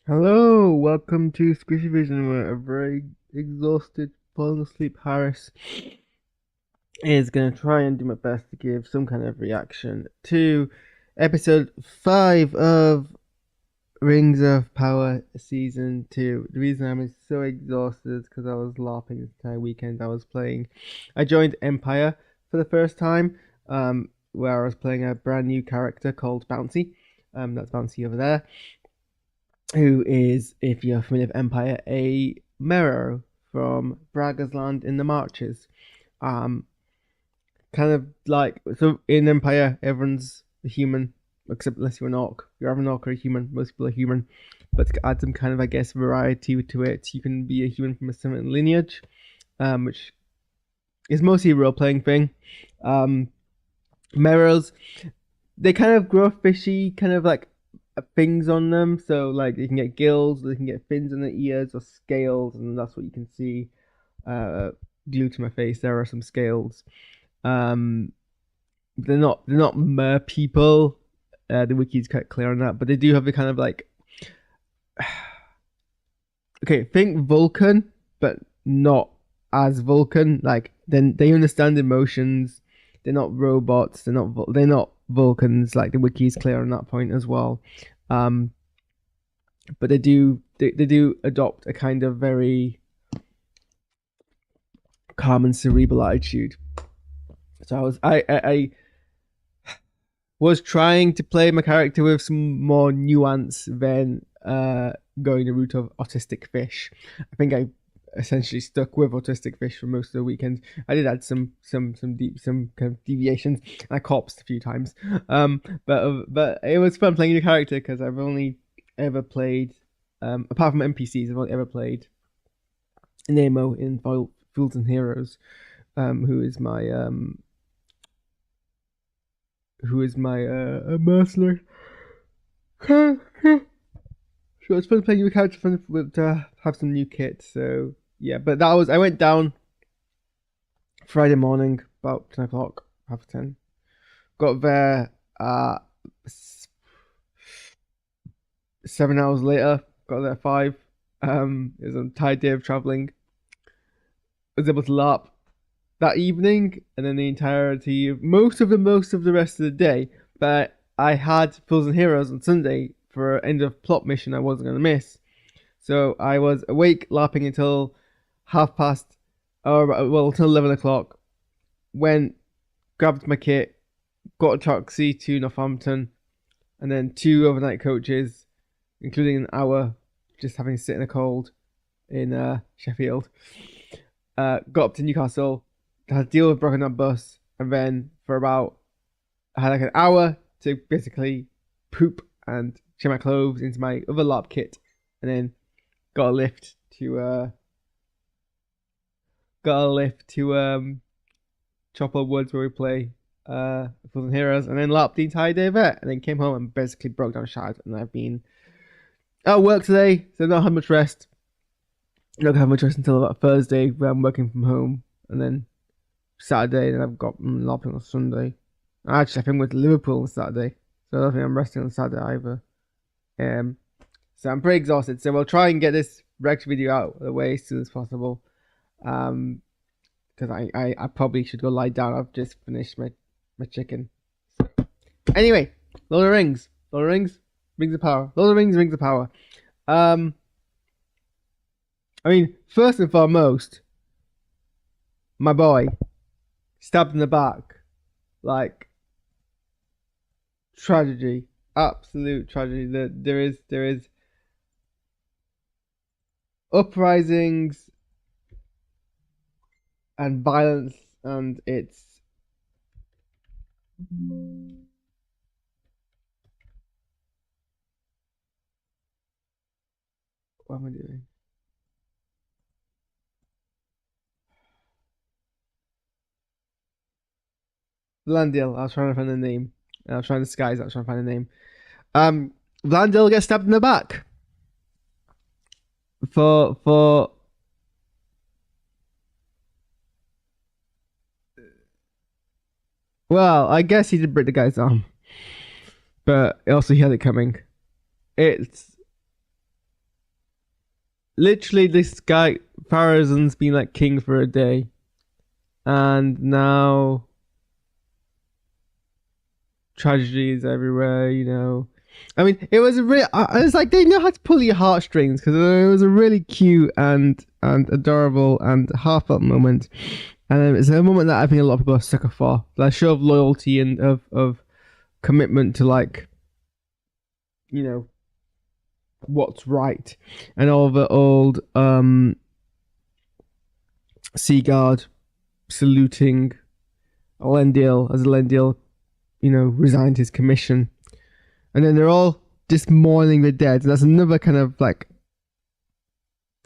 Hello, welcome to Squishy Vision, where a very exhausted, falling asleep Harris is going to try and do my best to give some kind of reaction to episode 5 of Rings of Power Season 2. The reason I'm so exhausted is because I was LARPing this entire weekend. I joined Empire for the first time, where I was playing a brand new character called Bouncy. That's Bouncy over there, who is, if you're familiar with Empire, a Mero from Braga's Land in the Marches. Um, Kind of like, so in Empire, everyone's a human, except unless you're an orc. You're either an orc or a human. Most people are human. But to add some kind of, I guess, variety to it, you can be a human from a certain lineage, which is mostly a role playing thing. Meros, they kind of grow fishy, kind of like things on them. So like you can get gills, they can get fins on the ears or scales, and that's what you can see. Glued to my face, there are some scales. Um, they're not mer people. The wiki's quite clear on that, but they do have the kind of like okay, think Vulcan, but not as Vulcan. Like then they understand emotions. They're not robots. They're not Vulcans. Like the wiki's clear on that point as well. Um, but they do adopt a kind of very calm and cerebral attitude. So I was trying to play my character with some more nuance than going the route of autistic fish. I think I essentially stuck with autistic fish for most of the weekend. I did add some kind of deviations. I corpsed a few times, but it was fun playing the character because I've only ever played, apart from NPCs, I've only ever played Nemo in Fools and Heroes, who is my mercenary. So it's fun playing with character, fun to have some new kit. So yeah, but I went down Friday morning about 10 o'clock, half 10. Got there 7 hours later. Got there at 5. It was a tired day of traveling. Was able to LARP that evening and then the entirety of most of the rest of the day. But I had Fools and Heroes on Sunday for an end of plot mission I wasn't gonna miss. So I was awake LARPing until half past, or well, until 11 o'clock. Went, grabbed my kit, got a taxi to Northampton, and then 2 overnight coaches, including an hour just having to sit in a cold in Sheffield. Got up to Newcastle, had to deal with broken up bus, and then I had like an hour to basically poop and change my clothes into my other LARP kit, and then got a lift to Chopper Woods where we play Fools and Heroes, and then LARPed the entire day there, and then came home and basically broke down shattered. And I've been at work today, so not had much rest. Not gonna have much rest until about Thursday, where I'm working from home, and then Saturday, then I've got LARPing on Sunday. Actually, I think we're to Liverpool on Saturday, so I don't think I'm resting on Saturday either. So I'm pretty exhausted. So we'll try and get this reaction video out of the way as soon as possible. Because I probably should go lie down. I've just finished my chicken. So, anyway, Lord of the Rings. Lord of the Rings, Rings of Power. Lord of the Rings, Rings of Power. I mean, first and foremost, my boy stabbed in the back, like tragedy, absolute tragedy. There is uprisings and violence, and it's what am I doing? Vlandil. I was trying to find the name. I was trying to disguise. I was trying to find the name. Vlandil gets stabbed in the back for well, I guess he did break the guy's arm, but also he had it coming. It's literally this guy Farazan's been like king for a day, and now tragedies everywhere. I mean, it was a real. I was like, they know how to pull your heartstrings because it was a really cute and adorable and heartfelt moment, and it's a moment that I think a lot of people are sucker for. That show of loyalty and of commitment to like, you know, what's right, and all the old Seaguard saluting Elendil as Elendil, resigned his commission, and then they're all just mourning the dead. And that's another kind of like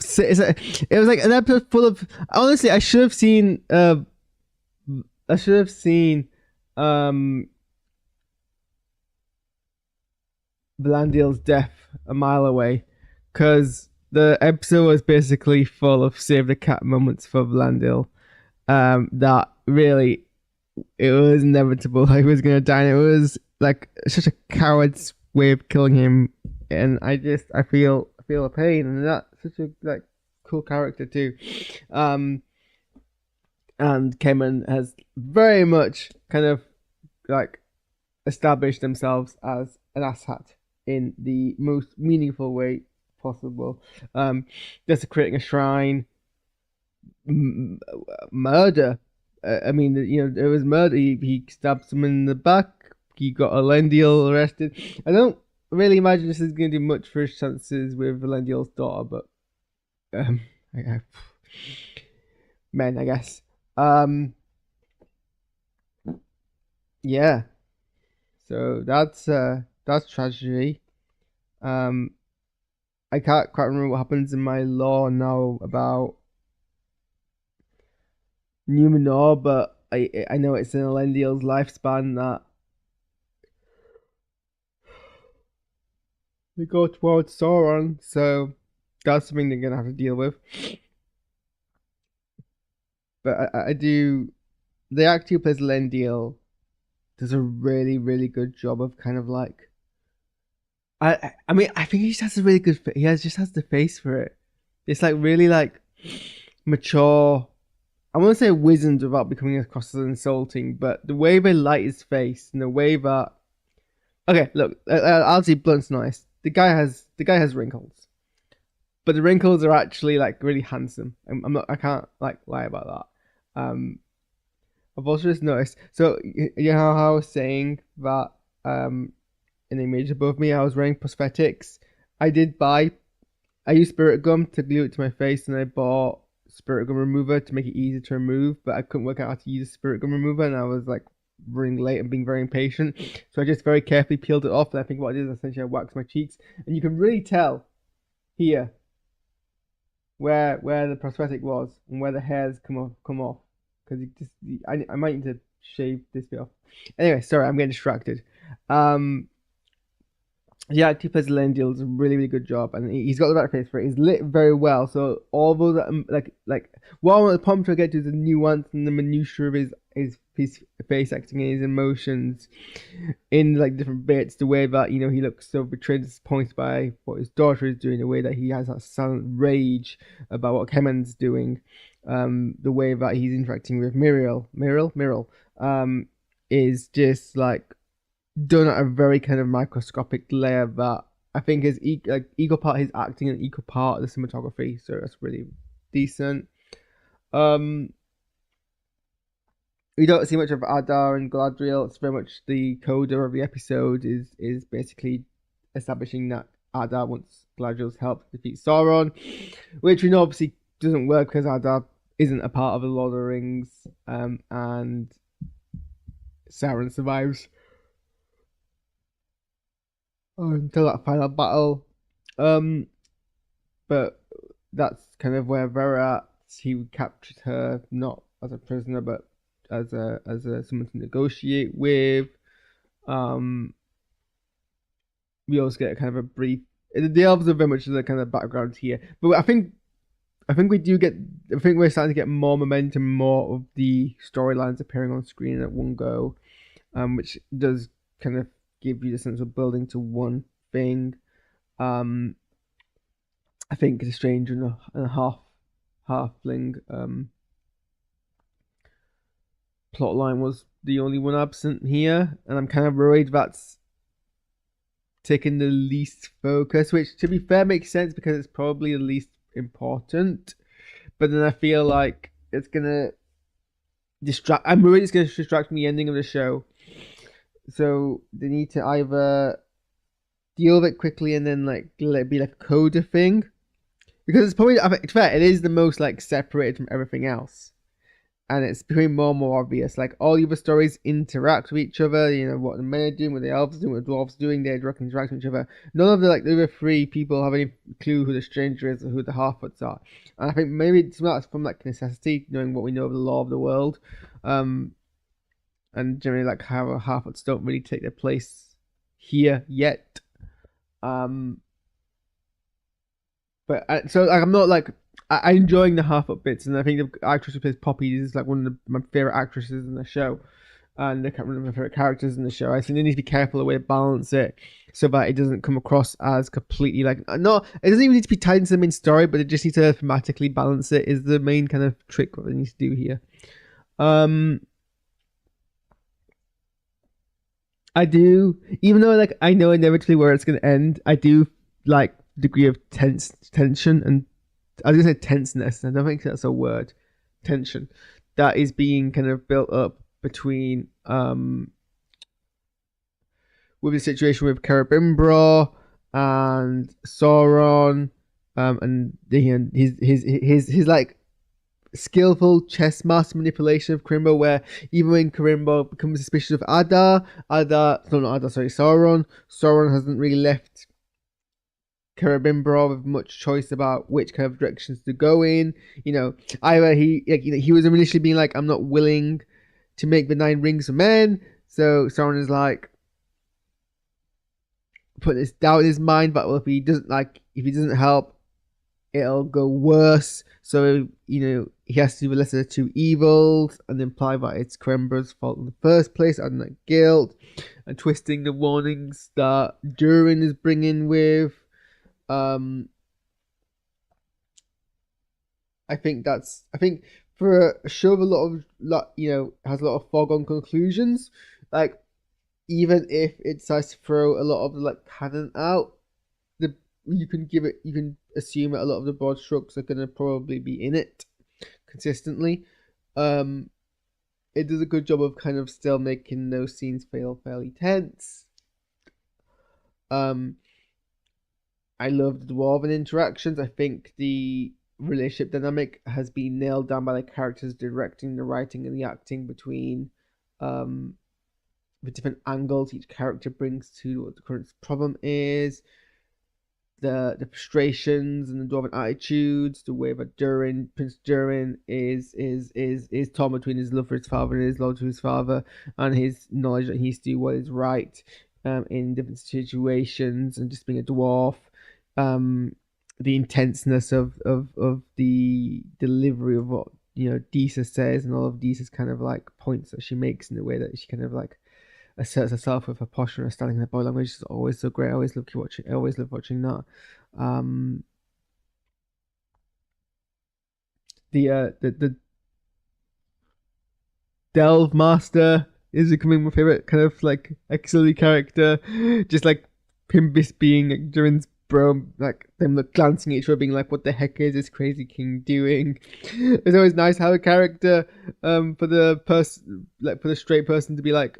it was like an episode full of. Honestly, I should have seen. I should have seen. Blandil's death a mile away, because the episode was basically full of save the cat moments for Blandil. That really, it was inevitable. He was gonna die. And it was like such a coward's way of killing him, and I feel a pain, and that's such a like cool character too. And Kemen has very much kind of like established themselves as an asshat in the most meaningful way possible. Desecrating a shrine, murder. I mean, it was murder. He stabbed someone in the back. He got Elendil arrested. I don't really imagine this is going to do much for his chances with Elendil's daughter, but I, men, I guess. Yeah. So that's tragedy. Um, I can't quite remember what happens in my law now about Numenor, but I know it's in Elendil's lifespan that they go towards Sauron, so that's something they're gonna have to deal with. But I do. The actor who plays Elendil does a really really good job of kind of like. I mean I think he just has a really good. He just has the face for it. It's like really like mature. I want to say wizened without becoming across as insulting, but the way they light his face and the way that. Okay, look, I'll see blunt's nice. The guy has wrinkles, but the wrinkles are actually like really handsome. I'm not. I can't like lie about that. I've also just noticed. So you know how I was saying that in the image above me, I was wearing prosthetics. I did buy. I used spirit gum to glue it to my face, and I bought spirit gum remover to make it easier to remove. But I couldn't work out how to use spirit gum remover, and I was like running late and being very impatient. So I just very carefully peeled it off. And I think what I did is essentially I waxed my cheeks, and you can really tell here where the prosthetic was and where the hairs come off. Because I might need to shave this bit off. Anyway, sorry, I'm getting distracted. Yeah, Two Plays Elendil does a really, really good job, and he's got the right face for it. He's lit very well, so all those like what I want the pump to get to is the nuance and the minutiae of his face acting and his emotions in like different bits. The way that he looks so betrayed, disappointed by what his daughter is doing. The way that he has that silent rage about what Kemen's doing. The way that he's interacting with Miriel, is just like done at a very kind of microscopic layer that I think is equal part his acting and equal part the cinematography. So that's really decent. We don't see much of Adar and Galadriel. It's very much the coda of the episode is basically establishing that Adar wants Galadriel's help to defeat Sauron, which we know obviously doesn't work because Adar isn't a part of the Lord of the Rings, and Sauron survives until that final battle. But that's kind of where they're at. He captured her not as a prisoner, but as a someone to negotiate with. We also get kind of a brief. The elves are very much the kind of background here, but I think we do get. I think we're starting to get more momentum, more of the storylines appearing on screen at one go, which does kind of give you the sense of building to one thing. I think the stranger and a halfling plotline was the only one absent here, and I'm kind of worried that's taking the least focus, which to be fair makes sense because it's probably the least important. But then I feel like it's gonna distract. I'm worried it's gonna distract from the ending of the show. So they need to either deal with it quickly and then like let it be like a coda thing, because it's probably, I mean, it's fair. It is the most like separated from everything else, and it's becoming more and more obvious. Like all the other stories interact with each other. You know what the men are doing, what the elves are doing, what the dwarves are doing. They directly interact with each other. None of the like the other three people have any clue who the stranger is or who the half-woods are. And I think maybe it's not from like necessity, knowing what we know of the law of the world, um, and generally like how half-woods don't really take their place here yet. Um, but so like I'm not like I'm enjoying the half-up bits, and I think the actress who plays Poppy is like one of my favorite actresses in the show, and I can't remember my favorite characters in the show. I think they need to be careful the way to balance it so that it doesn't come across as completely like no. It doesn't even need to be tied into the main story, but it just needs to thematically balance it. Is the main kind of trick what they need to do here. I do, even though like I know inevitably where it's going to end. I do like degree of tension, and I was gonna say tenseness. I don't think that's a word. Tension that is being kind of built up between with the situation with Celebrimbor and Sauron, and his like skillful chess master manipulation of Celebrimbor, where even when Celebrimbor becomes suspicious of Sauron hasn't really left Celebrimbor with much choice about which kind of directions to go in. You know, either he was initially being like, I'm not willing to make the 9 rings for men. So Sauron is like putting this doubt in his mind, but well, if he doesn't help, it'll go worse. So, you know, he has to do the lesser of 2 evils and imply that it's Crembra's fault in the first place, and that guilt, and twisting the warnings that Durin is bringing with. I think for a show of has a lot of foregone conclusions, like even if it decides to throw a lot of like canon out, you can assume that a lot of the broad strokes are gonna probably be in it consistently. It does a good job of kind of still making those scenes feel fairly tense. I love the dwarven interactions. I think the relationship dynamic has been nailed down by the characters directing, the writing, and the acting between the different angles each character brings to what the current problem is, the frustrations and the dwarven attitudes, the way that Prince Durin is torn between his love for his father and his love to his father, and his knowledge that he needs to do what is right in different situations, and just being a dwarf. The intenseness of the delivery of what Disa says, and all of Disa's kind of like points that she makes in the way that she kind of like asserts herself with her posture and her standing in her body language is always so great. I always love watching that. The Delve Master is becoming my favorite kind of like auxiliary character. Just like him being like Durin's bro, like them glancing at each other, being like, "What the heck is this crazy king doing?" It's always nice how a character, for the straight person to be like,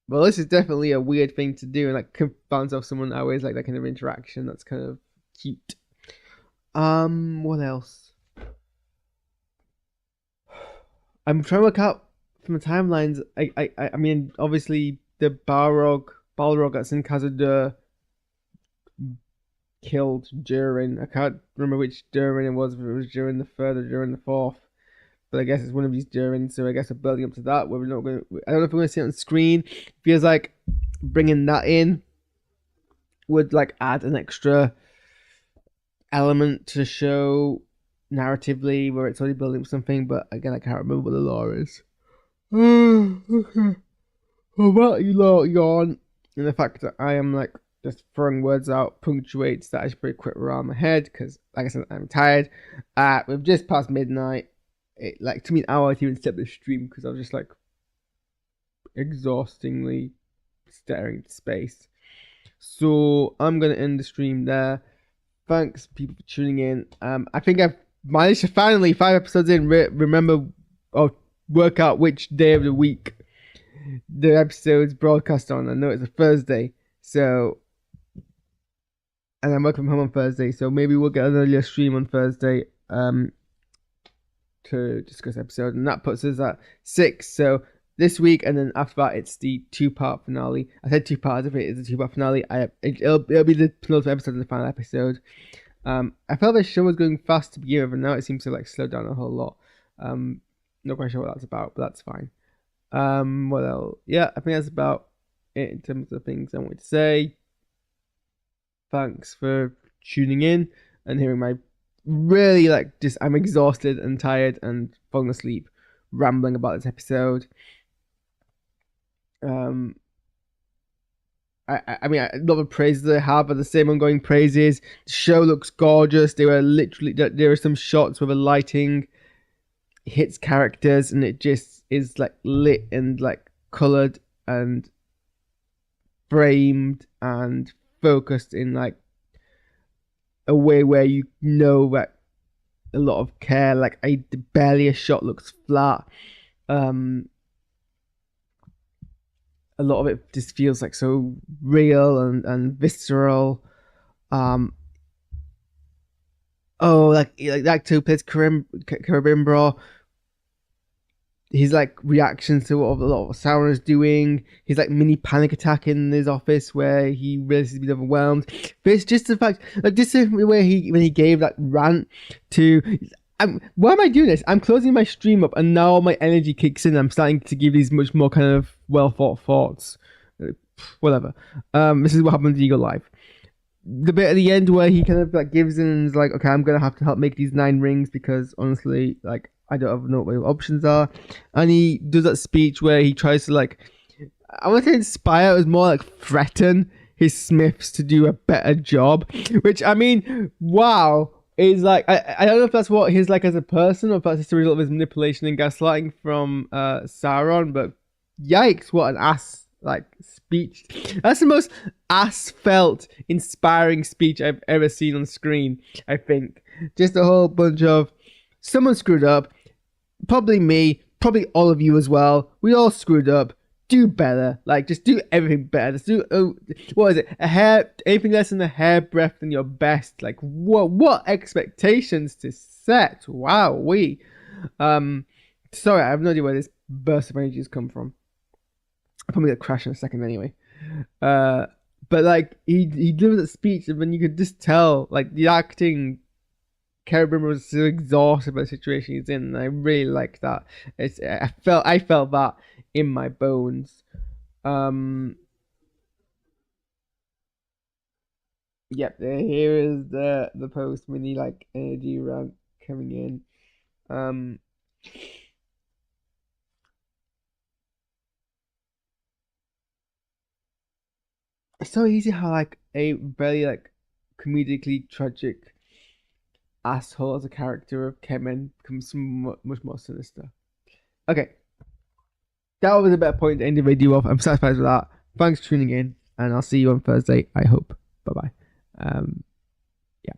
"Well, this is definitely a weird thing to do," and like bounce off someone. I always like that kind of interaction. That's kind of cute. What else? I'm trying to work out from the timelines. I mean, obviously the Balrog that's in Khazad-dûr killed Durin. I can't remember which Durin it was, if it was Durin the third or Durin the fourth. But I guess it's one of these Durin, so I guess we're building up to that. Where we're not going. I don't know if we're going to see it on screen. Feels like bringing that in would like add an extra element to the show narratively, where it's already building up something. But again, I can't remember what the lore is. Okay. Well, about you lot yawn, and the fact that I am like just throwing words out punctuates that I should probably quit around my head because, like I said, I'm tired. We've just passed midnight. It like took me an hour to even set the stream because I was just like exhaustingly staring into space. So I'm gonna end the stream there. Thanks people for tuning in. I think I've managed to finally 5 episodes in remember or work out which day of the week the episodes broadcast on. I know it's a Thursday, so and I'm working from home on Thursday, so maybe we'll get another stream on Thursday to discuss episode, and that puts us at 6. So this week, and then after that, it's the 2-part finale. I said 2 parts. If it is a 2-part finale, it'll be the penultimate episode and the final episode. I felt the show was going fast to begin with, and now it seems to like slow down a whole lot. Not quite sure what that's about, but that's fine. What else? Yeah, I think that's about it in terms of things I wanted to say. Thanks for tuning in and hearing my really I'm exhausted and tired and falling asleep rambling about this episode. I mean, a lot of praises I have are the same ongoing praises. The show looks gorgeous. There are some shots where the lighting hits characters and it just is like lit and like colored and framed and focused in like a way where you know that a lot of care. Like barely a shot looks flat. A lot of it just feels like so real and visceral. Like that actor who plays Caribimbro, his like reactions to what a lot of Sauron is doing, his like mini panic attack in his office where he realizes he's been overwhelmed. But it's just the fact, like this is where when he gave that rant to. Why am I doing this? I'm closing my stream up and now my energy kicks in. I'm starting to give these much more kind of well thought thoughts. Whatever. This is what happened to Eagle Live. The bit at the end where he kind of like gives in and is like, okay, I'm gonna have to help make these 9 rings because honestly, like I don't know what the options are. And he does that speech where he tries to like, I want to say inspire, it was more like threaten his Smiths to do a better job. Which I mean, wow. Is like I don't know if that's what he's like as a person or if that's just a result of his manipulation and gaslighting from Sauron, but yikes, what an ass like speech. That's the most ass felt inspiring speech I've ever seen on screen, I think. Just a whole bunch of someone screwed up, probably me, probably all of you as well. We all screwed up. Do better. Like, just do everything better. Just do, what is it? Anything less than a hair breadth than your best. Like, what expectations to set? Wow, sorry, I have no idea where this burst of energy has come from. I'm probably gonna crash in a second anyway. But like, he delivered that speech, and then you could just tell, like, the acting. Carabin was so exhausted by the situation he's in, and I really like that. I felt that in my bones. Yep, here is the post mini like energy rant coming in. It's so easy how like a very like comedically tragic asshole as a character of Kemen becomes much more sinister. Okay, that was a better point to end the video off. I'm satisfied with that. Thanks for tuning in, and I'll see you on Thursday, I hope. Bye bye. Yeah.